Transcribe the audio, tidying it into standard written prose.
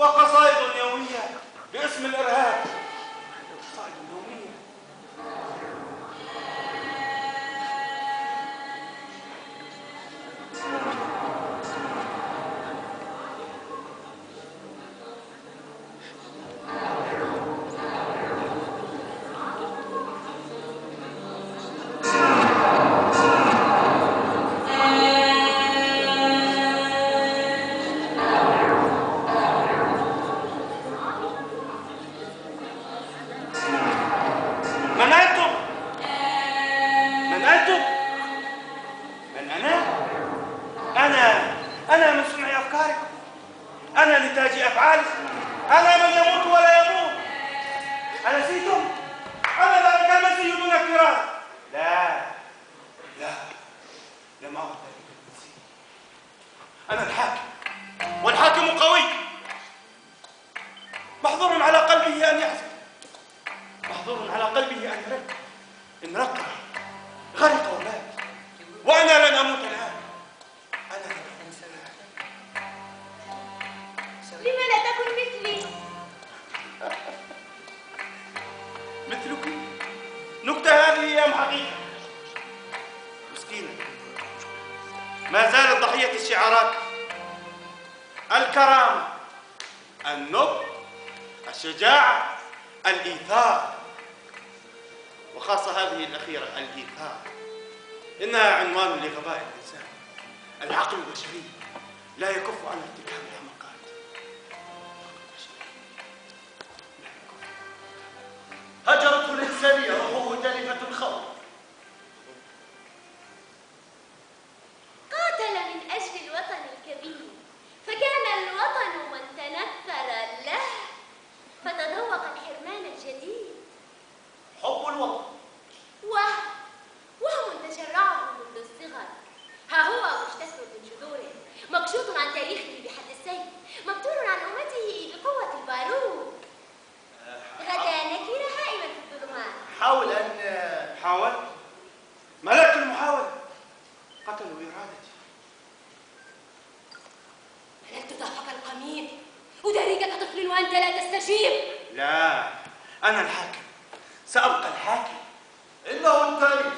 وقصائد يومية باسم الإرهاب. قصائد يومية. أنا من صنع أفكاركم، أنا نتاج أفعالكم، أنا من يموت ولا يموت. أنسيتم؟ أنا ذلك المسيح دون اكتراث. لا لم أعد ذلك المسيح. أنا الحاكم، والحاكم قوي، محظور على قلبه أن يحزن، محظور على قلبه أن يرق، إن رق غرق ومات، وأنا لن أموت الآن. أنا لن أموت الآن. لم لا تكن مثلي؟ مثلك؟ نكتة هذه أم حقيقة؟ مسكينة، ما زالت ضحية الشعارات، الكرامة، النبل، الشجاعة، الإيثار، وخاصة هذه الأخيرة الإيثار، إنها عنوان لغباء الإنسان. العقل البشري لا يكف عن ارتكاب الحماقات. هجرته الإنسانية، روحه تالفة الخوف. قاتل من أجل الوطن الكبير، فكان الوطن من تنثر له، فتذوق الحرمان الجديد. حب الوطن وهم تشرعه منذ الصغر. ها هو مجتث من جذوره، مكشوط عن تاريخه بحد السيف، مبتور عن أمته بقوة البارود. غدا نكير هائما في الظلمات. حاول ملكت المحاولة، قتلوا إرادتي. ملكت ضعفك القميء، أداريك كطفل وأنت لا تستجيب. لا، أنا الحاكم، سأبقى الحاكم. إنه التاريخ